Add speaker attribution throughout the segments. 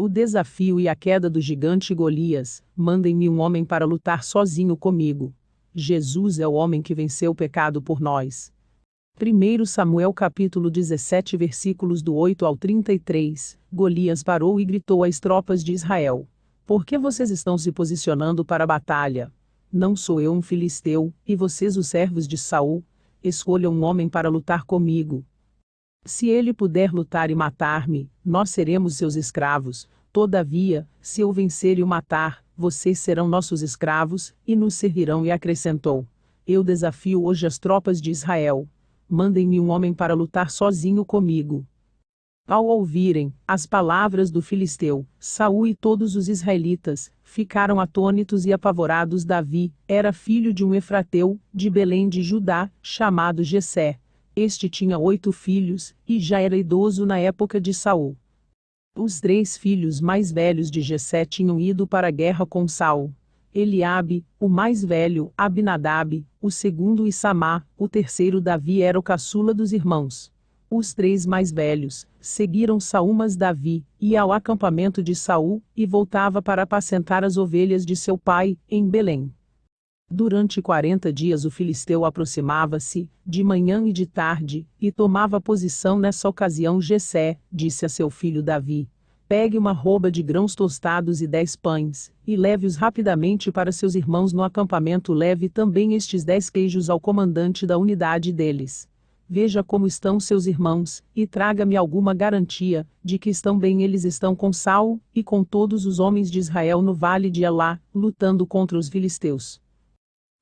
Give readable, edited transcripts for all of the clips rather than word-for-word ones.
Speaker 1: O desafio e a queda do gigante Golias. Mandem-me um homem para lutar sozinho comigo. Jesus é o homem que venceu o pecado por nós. 1 Samuel capítulo 17 versículos do 8 ao 33. Golias parou e gritou às tropas de Israel: Por que vocês estão se posicionando para a batalha? Não sou eu um filisteu, e vocês os servos de Saul? Escolham um homem para lutar comigo. Se ele puder lutar e matar-me, nós seremos seus escravos. Todavia, se eu vencer e o matar, vocês serão nossos escravos, e nos servirão. E acrescentou: Eu desafio hoje as tropas de Israel. Mandem-me um homem para lutar sozinho comigo. Ao ouvirem as palavras do filisteu, Saul e todos os israelitas ficaram atônitos e apavorados. Davi era filho de um efrateu, de Belém de Judá, chamado Jessé. Este tinha 8 filhos, e já era idoso na época de Saul. Os 3 filhos mais velhos de Jessé tinham ido para a guerra com Saul. Eliabe, o mais velho, Abinadab, o segundo Issamá, o terceiro Davi era o caçula dos irmãos. Os 3 mais velhos seguiram Saul, mas Davi ia ao acampamento de Saul e voltava para apacentar as ovelhas de seu pai, em Belém. Durante 40 dias o filisteu aproximava-se, de manhã e de tarde, e tomava posição. Nessa ocasião Jessé disse a seu filho Davi: Pegue uma arroba de grãos tostados e 10 pães, e leve-os rapidamente para seus irmãos no acampamento. Leve também estes 10 queijos ao comandante da unidade deles. Veja como estão seus irmãos, e traga-me alguma garantia de que estão bem. Eles estão com Saul e com todos os homens de Israel no vale de Elá, lutando contra os filisteus.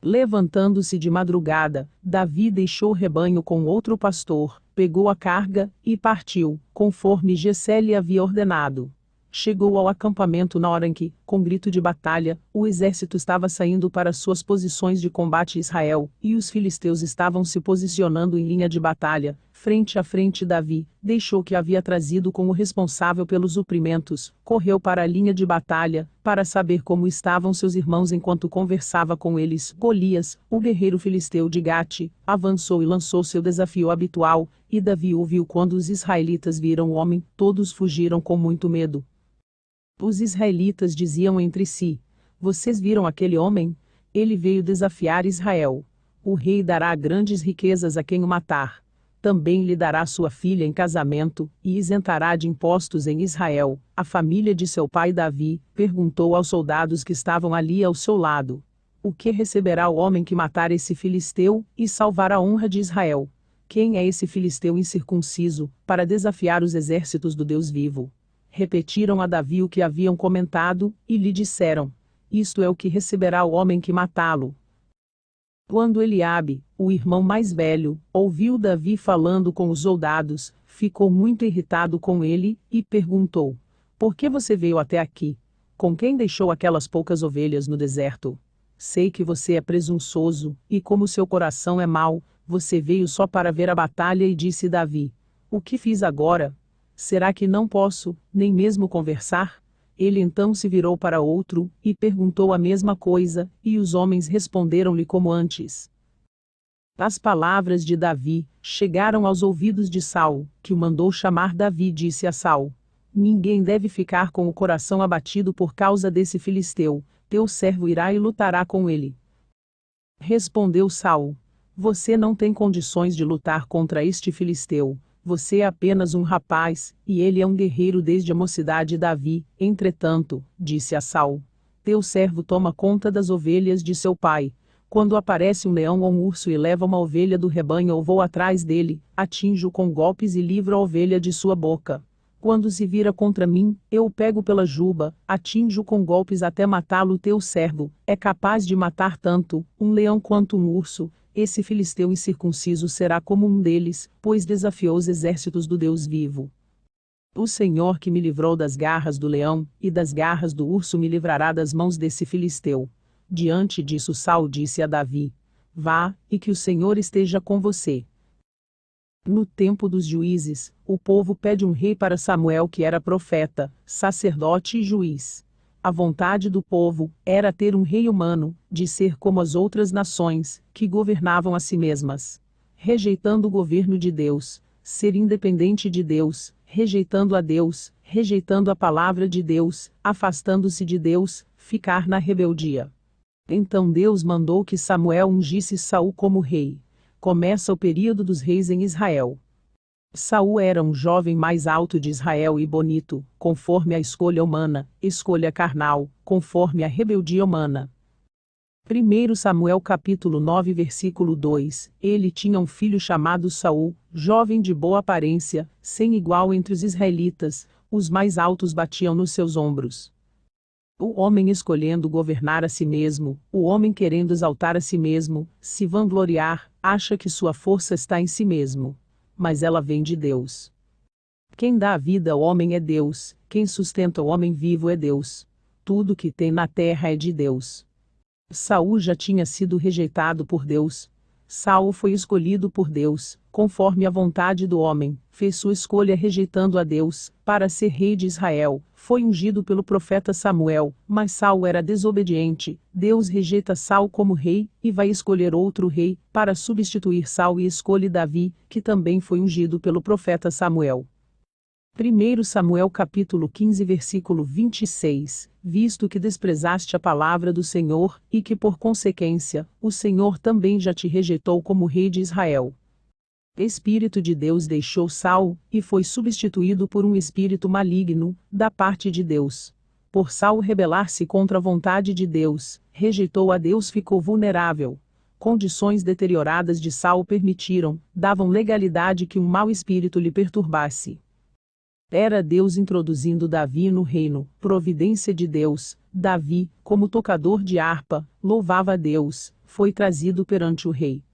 Speaker 1: Levantando-se de madrugada, Davi deixou o rebanho com outro pastor, pegou a carga e partiu, conforme Jessé lhe havia ordenado. Chegou ao acampamento na hora em que, com grito de batalha, o exército estava saindo para suas posições de combate. Israel e os filisteus estavam se posicionando em linha de batalha, frente a frente. Davi deixou o que havia trazido com o responsável pelos suprimentos, correu para a linha de batalha, para saber como estavam seus irmãos. Enquanto conversava com eles, Golias, o guerreiro filisteu de Gate, avançou e lançou seu desafio habitual, e Davi o viu. Quando os israelitas viram o homem, todos fugiram com muito medo. Os israelitas diziam entre si: Vocês viram aquele homem? Ele veio desafiar Israel. O rei dará grandes riquezas a quem o matar. Também lhe dará sua filha em casamento, e isentará de impostos em Israel a família de seu pai Davi. Perguntou aos soldados que estavam ali ao seu lado: O que receberá o homem que matar esse filisteu, e salvar a honra de Israel? Quem é esse filisteu incircunciso, para desafiar os exércitos do Deus vivo? Repetiram a Davi o que haviam comentado, e lhe disseram: Isto é o que receberá o homem que matá-lo. Quando Eliabe, o irmão mais velho, ouviu Davi falando com os soldados, ficou muito irritado com ele, e perguntou: Por que você veio até aqui? Com quem deixou aquelas poucas ovelhas no deserto? Sei que você é presunçoso, e como seu coração é mau, você veio só para ver a batalha. E disse Davi: O que fiz agora? Será que não posso, nem mesmo conversar? Ele então se virou para outro, e perguntou a mesma coisa, e os homens responderam-lhe como antes. As palavras de Davi chegaram aos ouvidos de Saul, que o mandou chamar. Davi disse a Saul: Ninguém deve ficar com o coração abatido por causa desse filisteu, teu servo irá e lutará com ele. Respondeu Saul: Você não tem condições de lutar contra este filisteu. Você é apenas um rapaz, e ele é um guerreiro desde a mocidade. Davi, entretanto, disse a Saul: Teu servo toma conta das ovelhas de seu pai. Quando aparece um leão ou um urso e leva uma ovelha do rebanho, eu vou atrás dele, atinjo-o com golpes e livro a ovelha de sua boca. Quando se vira contra mim, eu o pego pela juba, atinjo-o com golpes até matá-lo. Teu servo é capaz de matar tanto um leão quanto um urso. Esse filisteu incircunciso será como um deles, pois desafiou os exércitos do Deus vivo. O Senhor que me livrou das garras do leão, e das garras do urso me livrará das mãos desse filisteu. Diante disso Saul disse a Davi: Vá, e que o Senhor esteja com você. No tempo dos juízes, o povo pede um rei para Samuel, que era profeta, sacerdote e juiz. A vontade do povo era ter um rei humano, de ser como as outras nações, que governavam a si mesmas. Rejeitando o governo de Deus, ser independente de Deus, rejeitando a Deus, rejeitando a palavra de Deus, afastando-se de Deus, ficar na rebeldia. Então Deus mandou que Samuel ungisse Saul como rei. Começa o período dos reis em Israel. Saul era um jovem mais alto de Israel e bonito, conforme a escolha humana, escolha carnal, conforme a rebeldia humana. 1 Samuel capítulo 9 versículo 2, ele tinha um filho chamado Saul, jovem de boa aparência, sem igual entre os israelitas, os mais altos batiam nos seus ombros. O homem escolhendo governar a si mesmo, o homem querendo exaltar a si mesmo, se vangloriar, acha que sua força está em si mesmo. Mas ela vem de Deus. Quem dá a vida ao homem é Deus, quem sustenta o homem vivo é Deus. Tudo que tem na terra é de Deus. Saul já tinha sido rejeitado por Deus. Saul foi escolhido por Deus, conforme a vontade do homem, fez sua escolha rejeitando a Deus, para ser rei de Israel, foi ungido pelo profeta Samuel, mas Saul era desobediente. Deus rejeita Saul como rei, e vai escolher outro rei, para substituir Saul e escolhe Davi, que também foi ungido pelo profeta Samuel. 1 Samuel capítulo 15 versículo 26, visto que desprezaste a palavra do Senhor, e que por consequência, o Senhor também já te rejeitou como rei de Israel. Espírito de Deus deixou Saul, e foi substituído por um espírito maligno, da parte de Deus. Por Saul rebelar-se contra a vontade de Deus, rejeitou a Deus, ficou vulnerável. Condições deterioradas de Saul davam legalidade que um mau espírito lhe perturbasse. Era Deus introduzindo Davi no reino, providência de Deus. Davi, como tocador de harpa, louvava a Deus, foi trazido perante o rei.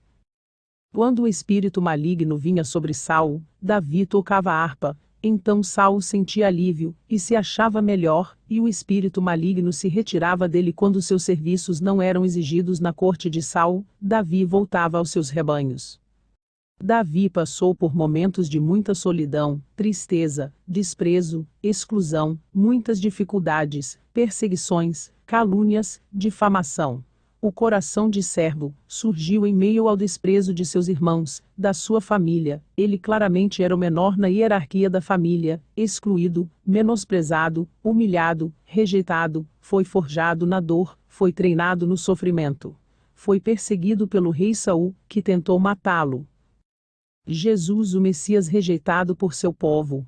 Speaker 1: Quando o espírito maligno vinha sobre Saul, Davi tocava a harpa, então Saul sentia alívio, e se achava melhor, e o espírito maligno se retirava dele quando seus serviços não eram exigidos na corte de Saul. Davi voltava aos seus rebanhos. Davi passou por momentos de muita solidão, tristeza, desprezo, exclusão, muitas dificuldades, perseguições, calúnias, difamação. O coração de servo surgiu em meio ao desprezo de seus irmãos, da sua família. Ele claramente era o menor na hierarquia da família, excluído, menosprezado, humilhado, rejeitado, foi forjado na dor, foi treinado no sofrimento. Foi perseguido pelo rei Saul, que tentou matá-lo. Jesus, o Messias rejeitado por seu povo.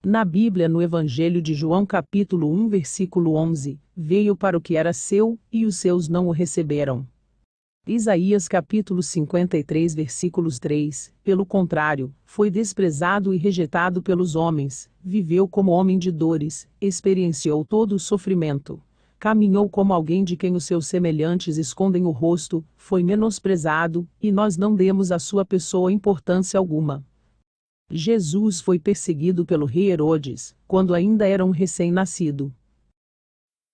Speaker 1: Na Bíblia, no Evangelho de João capítulo 1 versículo 11, veio para o que era seu, e os seus não o receberam. Isaías capítulo 53 versículos 3, pelo contrário, foi desprezado e rejeitado pelos homens, viveu como homem de dores, experienciou todo o sofrimento. Caminhou como alguém de quem os seus semelhantes escondem o rosto, foi menosprezado, e nós não demos à sua pessoa importância alguma. Jesus foi perseguido pelo rei Herodes, quando ainda era um recém-nascido.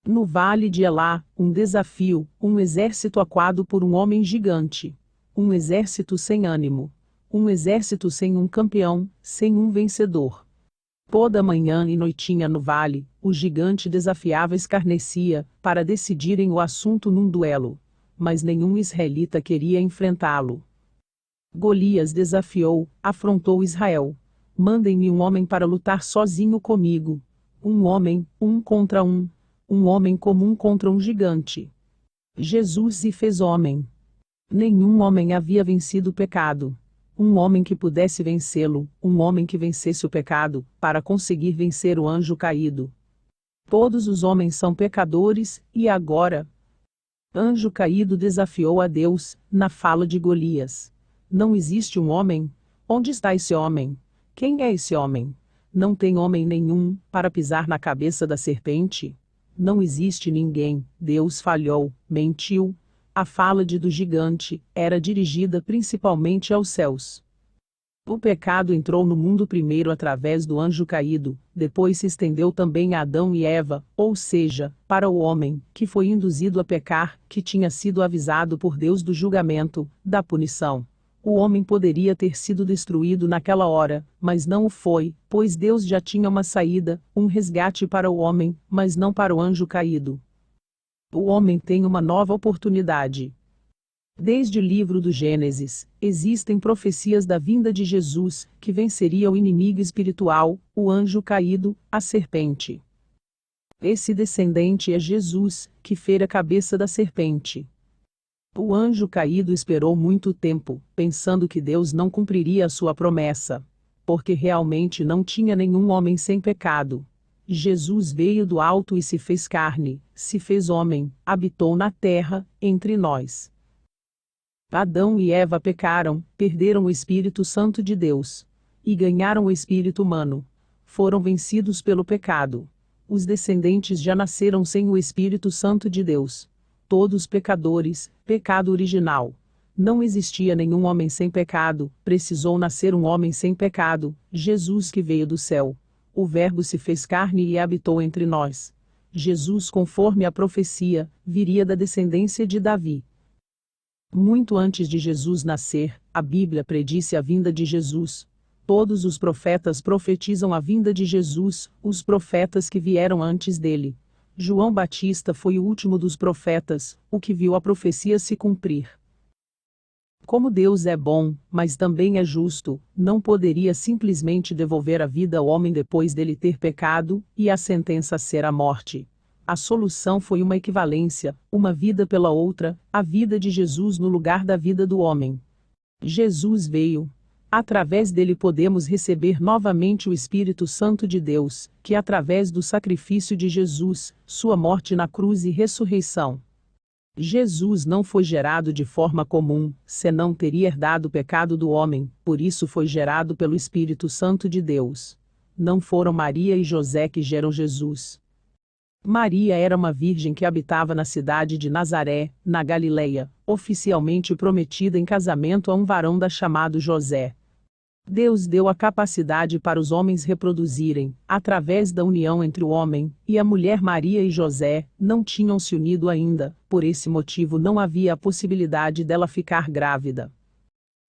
Speaker 1: No vale de Elá, um desafio, um exército aquado por um homem gigante. Um exército sem ânimo. Um exército sem um campeão, sem um vencedor. Toda manhã e noitinha no vale, o gigante desafiava e escarnecia, para decidirem o assunto num duelo. Mas nenhum israelita queria enfrentá-lo. Golias desafiou, afrontou Israel. Mandem-me um homem para lutar sozinho comigo. Um homem, um contra um. Um homem comum contra um gigante. Jesus se fez homem. Nenhum homem havia vencido o pecado. Um homem que pudesse vencê-lo, um homem que vencesse o pecado, para conseguir vencer o anjo caído. Todos os homens são pecadores, e agora? Anjo caído desafiou a Deus, na fala de Golias. Não existe um homem? Onde está esse homem? Quem é esse homem? Não tem homem nenhum, para pisar na cabeça da serpente? Não existe ninguém, Deus falhou, mentiu. A fala do gigante era dirigida principalmente aos céus. O pecado entrou no mundo primeiro através do anjo caído, depois se estendeu também a Adão e Eva, ou seja, para o homem, que foi induzido a pecar, que tinha sido avisado por Deus do julgamento, da punição. O homem poderia ter sido destruído naquela hora, mas não o foi, pois Deus já tinha uma saída, um resgate para o homem, mas não para o anjo caído. O homem tem uma nova oportunidade. Desde o livro do Gênesis, existem profecias da vinda de Jesus, que venceria o inimigo espiritual, o anjo caído, a serpente. Esse descendente é Jesus, que fera a cabeça da serpente. O anjo caído esperou muito tempo, pensando que Deus não cumpriria a sua promessa, porque realmente não tinha nenhum homem sem pecado. Jesus veio do alto e se fez carne, se fez homem, habitou na terra, entre nós. Adão e Eva pecaram, perderam o Espírito Santo de Deus. E ganharam o espírito humano. Foram vencidos pelo pecado. Os descendentes já nasceram sem o Espírito Santo de Deus. Todos pecadores, pecado original. Não existia nenhum homem sem pecado, precisou nascer um homem sem pecado, Jesus que veio do céu. O Verbo se fez carne e habitou entre nós. Jesus, conforme a profecia, viria da descendência de Davi. Muito antes de Jesus nascer, a Bíblia predisse a vinda de Jesus. Todos os profetas profetizam a vinda de Jesus, os profetas que vieram antes dele. João Batista foi o último dos profetas, o que viu a profecia se cumprir. Como Deus é bom, mas também é justo, não poderia simplesmente devolver a vida ao homem depois dele ter pecado, e a sentença ser a morte. A solução foi uma equivalência, uma vida pela outra, a vida de Jesus no lugar da vida do homem. Jesus veio. Através dele podemos receber novamente o Espírito Santo de Deus, que através do sacrifício de Jesus, sua morte na cruz e ressurreição. Jesus não foi gerado de forma comum, senão teria herdado o pecado do homem, por isso foi gerado pelo Espírito Santo de Deus. Não foram Maria e José que geram Jesus. Maria era uma virgem que habitava na cidade de Nazaré, na Galileia, oficialmente prometida em casamento a um varão chamado José. Deus deu a capacidade para os homens reproduzirem, através da união entre o homem e a mulher. Maria e José não tinham se unido ainda, por esse motivo não havia a possibilidade dela ficar grávida.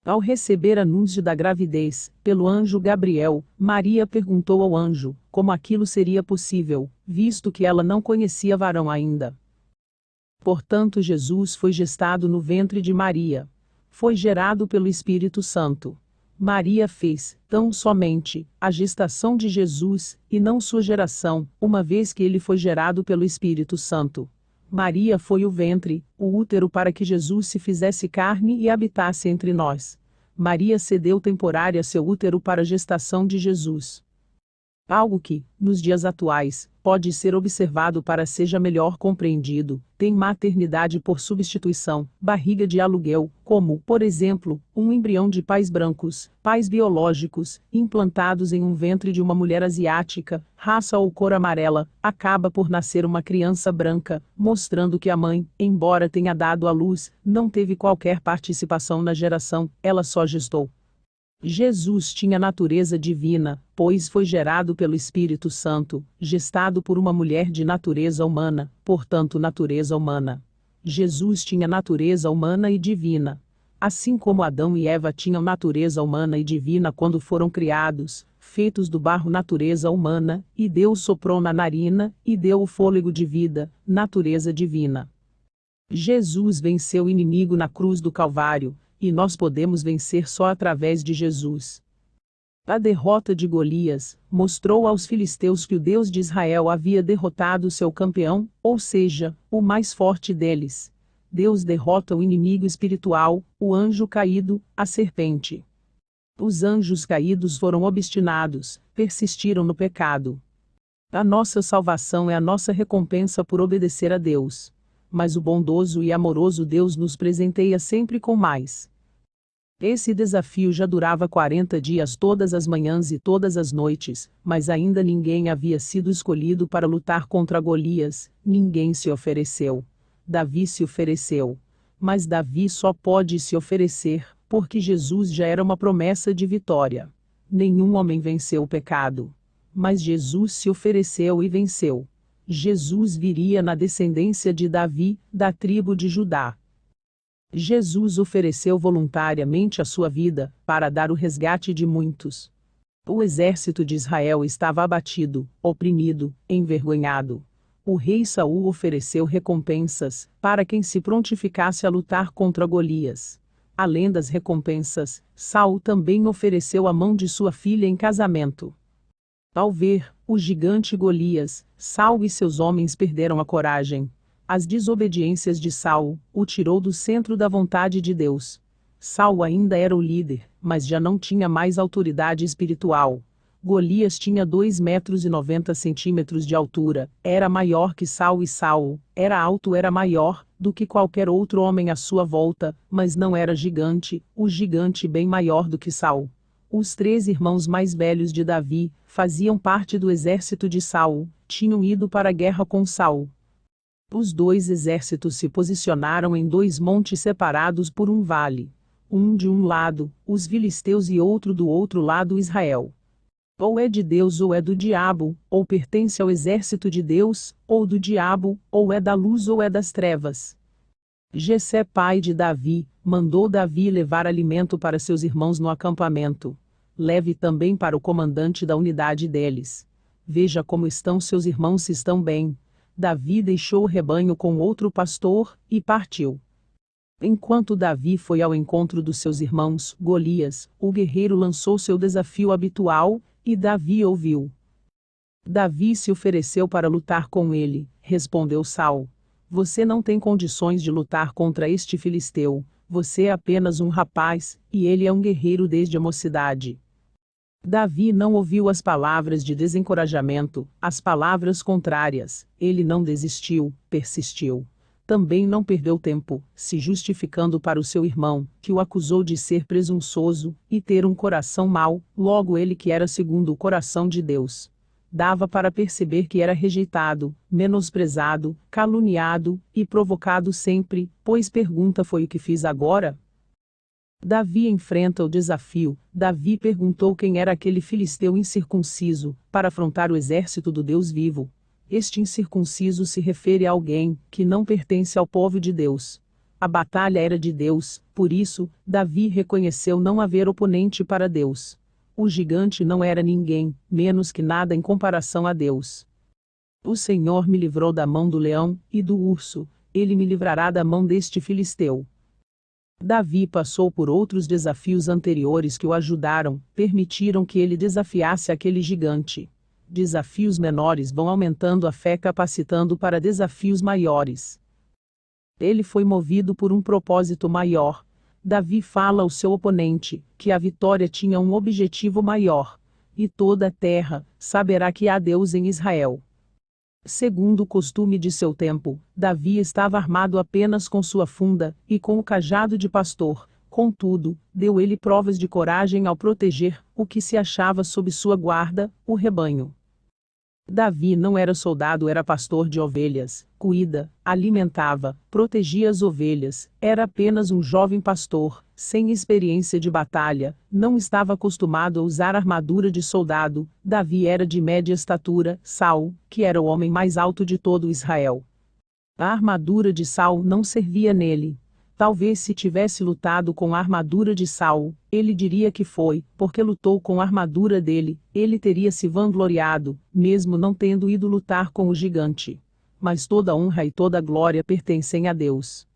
Speaker 1: Ao receber anúncio da gravidez, pelo anjo Gabriel, Maria perguntou ao anjo, como aquilo seria possível, visto que ela não conhecia varão ainda. Portanto, Jesus foi gestado no ventre de Maria. Foi gerado pelo Espírito Santo. Maria fez, tão somente, a gestação de Jesus, e não sua geração, uma vez que ele foi gerado pelo Espírito Santo. Maria foi o ventre, o útero para que Jesus se fizesse carne e habitasse entre nós. Maria cedeu temporária seu útero para a gestação de Jesus. Algo que, nos dias atuais, pode ser observado para seja melhor compreendido, tem maternidade por substituição, barriga de aluguel, como, por exemplo, um embrião de pais brancos, pais biológicos, implantados em um ventre de uma mulher asiática, raça ou cor amarela, acaba por nascer uma criança branca, mostrando que a mãe, embora tenha dado à luz, não teve qualquer participação na geração, ela só gestou. Jesus tinha natureza divina, pois foi gerado pelo Espírito Santo, gestado por uma mulher de natureza humana, portanto natureza humana. Jesus tinha natureza humana e divina. Assim como Adão e Eva tinham natureza humana e divina quando foram criados, feitos do barro natureza humana, e Deus soprou na narina, e deu o fôlego de vida, natureza divina. Jesus venceu o inimigo na cruz do Calvário, e nós podemos vencer só através de Jesus. A derrota de Golias mostrou aos filisteus que o Deus de Israel havia derrotado seu campeão, ou seja, o mais forte deles. Deus derrota o inimigo espiritual, o anjo caído, a serpente. Os anjos caídos foram obstinados, persistiram no pecado. A nossa salvação é a nossa recompensa por obedecer a Deus. Mas o bondoso e amoroso Deus nos presenteia sempre com mais. Esse desafio já durava 40 dias todas as manhãs e todas as noites, mas ainda ninguém havia sido escolhido para lutar contra Golias, ninguém se ofereceu. Davi se ofereceu. Mas Davi só pode se oferecer, porque Jesus já era uma promessa de vitória. Nenhum homem venceu o pecado. Mas Jesus se ofereceu e venceu. Jesus viria na descendência de Davi, da tribo de Judá. Jesus ofereceu voluntariamente a sua vida, para dar o resgate de muitos. O exército de Israel estava abatido, oprimido, envergonhado. o rei Saul ofereceu recompensas para quem se prontificasse a lutar contra Golias. Além das recompensas, Saul também ofereceu a mão de sua filha em casamento. Ao ver o gigante Golias, Saul e seus homens perderam a coragem. As desobediências de Saul o tirou do centro da vontade de Deus. Saul ainda era o líder, mas já não tinha mais autoridade espiritual. Golias tinha 2,90 metros de altura, era maior que Saul e Saul, era alto, era maior do que qualquer outro homem à sua volta, mas não era gigante, o gigante bem maior do que Saul. Os 3 irmãos mais velhos de Davi faziam parte do exército de Saul, tinham ido para a guerra com Saul. Os 2 exércitos se posicionaram em 2 montes separados por um vale. Um de um lado, os filisteus, e outro do outro lado, Israel. Ou é de Deus ou é do diabo, ou pertence ao exército de Deus, ou do diabo, ou é da luz ou é das trevas. Jessé, pai de Davi, mandou Davi levar alimento para seus irmãos no acampamento. Leve também para o comandante da unidade deles. Veja como estão seus irmãos, se estão bem. Davi deixou o rebanho com outro pastor, e partiu. Enquanto Davi foi ao encontro dos seus irmãos, Golias, o guerreiro, lançou seu desafio habitual, e Davi ouviu. Davi se ofereceu para lutar com ele, respondeu Saul. Você não tem condições de lutar contra este filisteu, você é apenas um rapaz, e ele é um guerreiro desde a mocidade. Davi não ouviu as palavras de desencorajamento, as palavras contrárias, ele não desistiu, persistiu. Também não perdeu tempo, se justificando para o seu irmão, que o acusou de ser presunçoso e ter um coração mau, logo ele que era segundo o coração de Deus. Dava para perceber que era rejeitado, menosprezado, caluniado e provocado sempre, pois pergunta: foi o que fiz agora? Davi enfrenta o desafio. Davi perguntou quem era aquele filisteu incircunciso, para afrontar o exército do Deus vivo. Este incircunciso se refere a alguém que não pertence ao povo de Deus. A batalha era de Deus, por isso, Davi reconheceu não haver oponente para Deus. O gigante não era ninguém, menos que nada em comparação a Deus. O Senhor me livrou da mão do leão e do urso, ele me livrará da mão deste filisteu. Davi passou por outros desafios anteriores que o ajudaram, permitiram que ele desafiasse aquele gigante. Desafios menores vão aumentando a fé, capacitando para desafios maiores. Ele foi movido por um propósito maior. Davi fala ao seu oponente que a vitória tinha um objetivo maior. E toda a terra saberá que há Deus em Israel. Segundo o costume de seu tempo, Davi estava armado apenas com sua funda e com o cajado de pastor. Contudo, deu ele provas de coragem ao proteger o que se achava sob sua guarda, o rebanho. Davi não era soldado, era pastor de ovelhas, cuida, alimentava, protegia as ovelhas, era apenas um jovem pastor, sem experiência de batalha, não estava acostumado a usar armadura de soldado. Davi era de média estatura, Saul, que era o homem mais alto de todo Israel. A armadura de Saul não servia nele. Talvez se tivesse lutado com a armadura de Saul, ele diria que foi, porque lutou com a armadura dele, ele teria se vangloriado, mesmo não tendo ido lutar com o gigante. Mas toda honra e toda glória pertencem a Deus.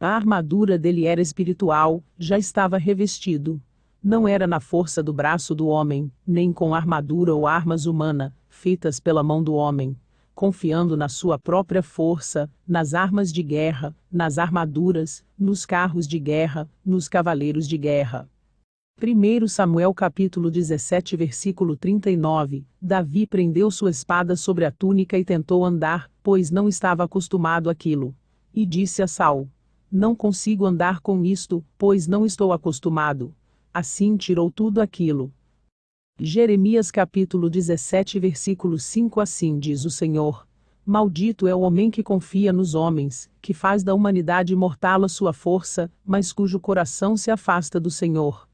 Speaker 1: A armadura dele era espiritual, já estava revestido. Não era na força do braço do homem, nem com armadura ou armas humanas, feitas pela mão do homem. Confiando na sua própria força, nas armas de guerra, nas armaduras, nos carros de guerra, nos cavaleiros de guerra. 1 Samuel capítulo 17 versículo 39, Davi prendeu sua espada sobre a túnica e tentou andar, pois não estava acostumado àquilo. E disse a Saul: não consigo andar com isto, pois não estou acostumado. Assim tirou tudo aquilo. Jeremias capítulo 17 versículo 5. Assim diz o Senhor: maldito é o homem que confia nos homens, que faz da humanidade mortal a sua força, mas cujo coração se afasta do Senhor.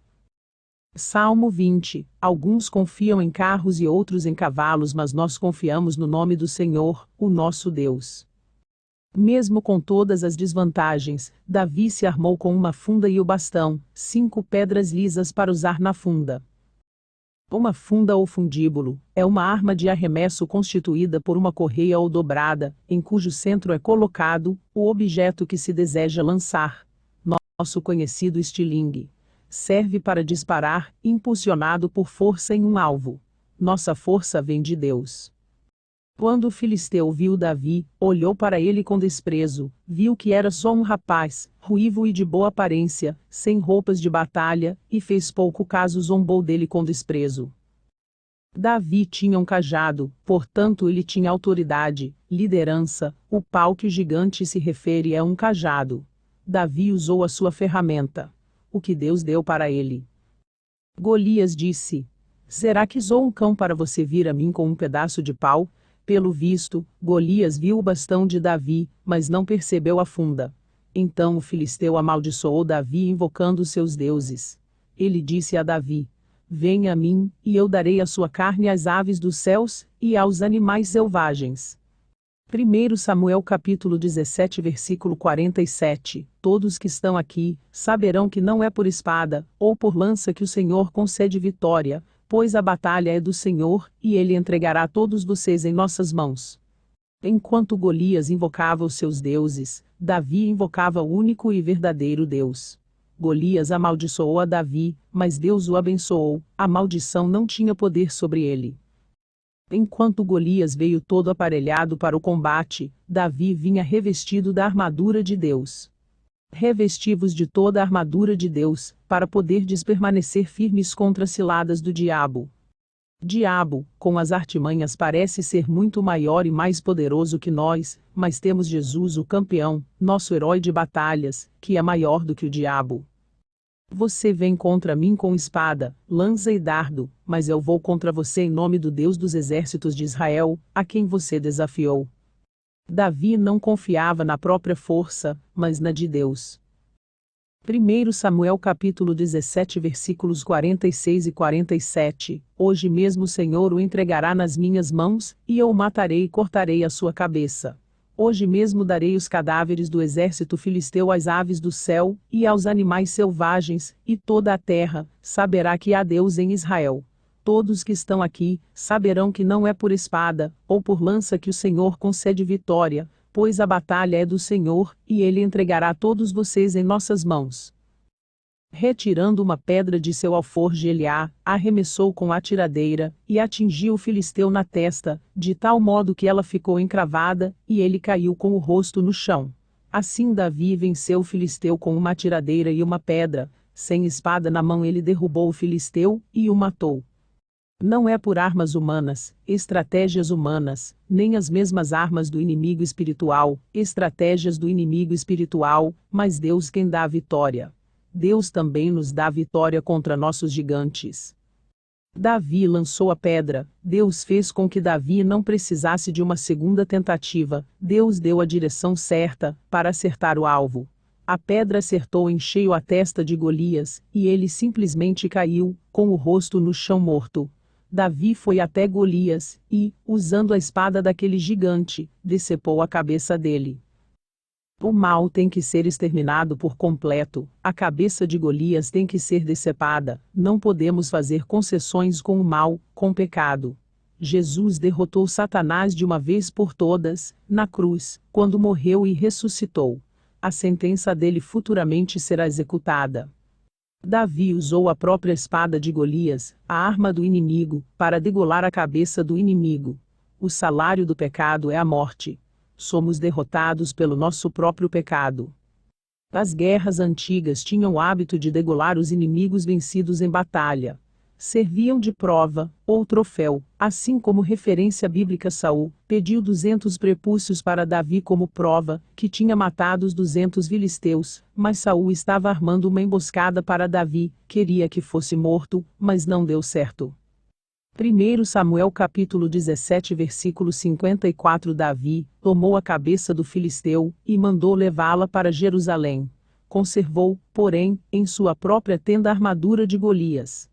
Speaker 1: Salmo 20. Alguns confiam em carros e outros em cavalos, mas nós confiamos no nome do Senhor, o nosso Deus. Mesmo com todas as desvantagens, Davi se armou com uma funda e o bastão, 5 pedras lisas para usar na funda. Uma funda ou fundíbulo é uma arma de arremesso constituída por uma correia ou dobrada, em cujo centro é colocado o objeto que se deseja lançar. Nosso conhecido estilingue serve para disparar, impulsionado por força em um alvo. Nossa força vem de Deus. Quando o filisteu viu Davi, olhou para ele com desprezo, viu que era só um rapaz, ruivo e de boa aparência, sem roupas de batalha, e fez pouco caso, zombou dele com desprezo. Davi tinha um cajado, portanto ele tinha autoridade, liderança. O pau que o gigante se refere é um cajado. Davi usou a sua ferramenta. O que Deus deu para ele. Golias disse: será que sou um cão para você vir a mim com um pedaço de pau? Pelo visto, Golias viu o bastão de Davi, mas não percebeu a funda. Então o filisteu amaldiçoou Davi invocando seus deuses. Ele disse a Davi: venha a mim, e eu darei a sua carne às aves dos céus, e aos animais selvagens. 1 Samuel capítulo 17 versículo 47. Todos que estão aqui, saberão que não é por espada, ou por lança que o Senhor concede vitória, pois a batalha é do Senhor, e ele entregará todos vocês em nossas mãos. Enquanto Golias invocava os seus deuses, Davi invocava o único e verdadeiro Deus. Golias amaldiçoou a Davi, mas Deus o abençoou, a maldição não tinha poder sobre ele. Enquanto Golias veio todo aparelhado para o combate, Davi vinha revestido da armadura de Deus. Revestivos de toda a armadura de Deus, para poderdes permanecer firmes contra as ciladas do diabo. Diabo, com as artimanhas, parece ser muito maior e mais poderoso que nós, mas temos Jesus, o campeão, nosso herói de batalhas, que é maior do que o diabo. Você vem contra mim com espada, lança e dardo, mas eu vou contra você em nome do Deus dos exércitos de Israel, a quem você desafiou. Davi não confiava na própria força, mas na de Deus. 1 Samuel capítulo 17 versículos 46 e 47. Hoje mesmo o Senhor o entregará nas minhas mãos, e eu o matarei e cortarei a sua cabeça. Hoje mesmo darei os cadáveres do exército filisteu às aves do céu, e aos animais selvagens, e toda a terra saberá que há Deus em Israel. Todos que estão aqui saberão que não é por espada, ou por lança que o Senhor concede vitória, pois a batalha é do Senhor, e ele entregará todos vocês em nossas mãos. Retirando uma pedra de seu alforje, Eliá arremessou com a tiradeira, e atingiu o filisteu na testa, de tal modo que ela ficou encravada, e ele caiu com o rosto no chão. Assim Davi venceu o filisteu com uma tiradeira e uma pedra, sem espada na mão ele derrubou o filisteu, e o matou. Não é por armas humanas, estratégias humanas, nem as mesmas armas do inimigo espiritual, estratégias do inimigo espiritual, mas Deus quem dá a vitória. Deus também nos dá a vitória contra nossos gigantes. Davi lançou a pedra, Deus fez com que Davi não precisasse de uma segunda tentativa, Deus deu a direção certa, para acertar o alvo. A pedra acertou em cheio a testa de Golias, e ele simplesmente caiu, com o rosto no chão morto. Davi foi até Golias, e, usando a espada daquele gigante, decepou a cabeça dele. O mal tem que ser exterminado por completo, a cabeça de Golias tem que ser decepada, não podemos fazer concessões com o mal, com o pecado. Jesus derrotou Satanás de uma vez por todas, na cruz, quando morreu e ressuscitou. A sentença dele futuramente será executada. Davi usou a própria espada de Golias, a arma do inimigo, para degolar a cabeça do inimigo. O salário do pecado é a morte. Somos derrotados pelo nosso próprio pecado. As guerras antigas tinham o hábito de degolar os inimigos vencidos em batalha. Serviam de prova, ou troféu, assim como referência bíblica. Saul pediu 200 prepúcios para Davi como prova, que tinha matado os 200 filisteus, mas Saul estava armando uma emboscada para Davi, queria que fosse morto, mas não deu certo. 1 Samuel capítulo 17 versículo 54. Davi tomou a cabeça do filisteu, e mandou levá-la para Jerusalém. Conservou, porém, em sua própria tenda a armadura de Golias.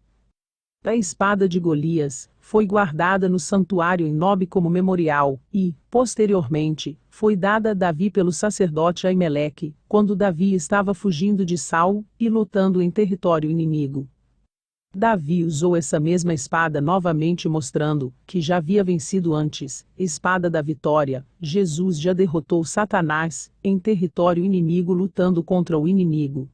Speaker 1: A espada de Golias foi guardada no santuário em Nob como memorial, e, posteriormente, foi dada a Davi pelo sacerdote Aimeleque, quando Davi estava fugindo de Saul, e lutando em território inimigo. Davi usou essa mesma espada novamente, mostrando que já havia vencido antes. Espada da vitória. Jesus já derrotou Satanás em território inimigo, lutando contra o inimigo.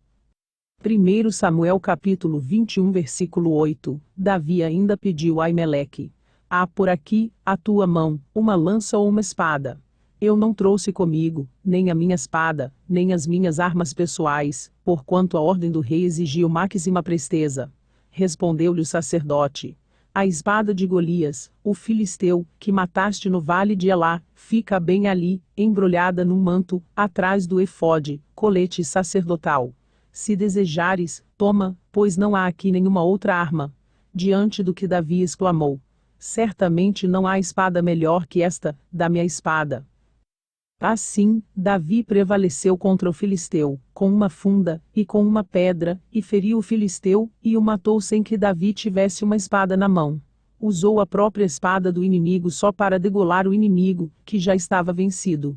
Speaker 1: 1 Samuel capítulo 21 versículo 8. Davi ainda pediu a Aimeleque: há por aqui, à tua mão, uma lança ou uma espada? Eu não trouxe comigo, nem a minha espada, nem as minhas armas pessoais, porquanto a ordem do rei exigiu máxima presteza. Respondeu-lhe o sacerdote: a espada de Golias, o filisteu, que mataste no vale de Elá, fica bem ali, embrulhada num manto, atrás do efode, colete sacerdotal. Se desejares, toma, pois não há aqui nenhuma outra arma. Diante do que Davi exclamou: certamente não há espada melhor que esta, dá-me a espada. Assim, Davi prevaleceu contra o filisteu, com uma funda, e com uma pedra, e feriu o filisteu, e o matou sem que Davi tivesse uma espada na mão. Usou a própria espada do inimigo só para degolar o inimigo, que já estava vencido.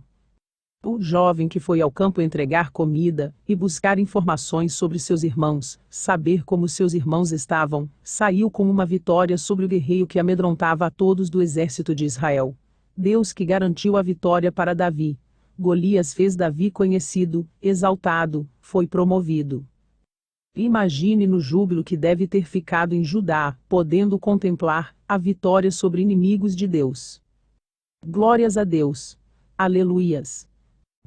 Speaker 1: O jovem que foi ao campo entregar comida, e buscar informações sobre seus irmãos, saber como seus irmãos estavam, saiu com uma vitória sobre o guerreiro que amedrontava a todos do exército de Israel. Deus que garantiu a vitória para Davi. Golias fez Davi conhecido, exaltado, foi promovido. Imagine no júbilo que deve ter ficado em Judá, podendo contemplar a vitória sobre inimigos de Deus. Glórias a Deus. Aleluias.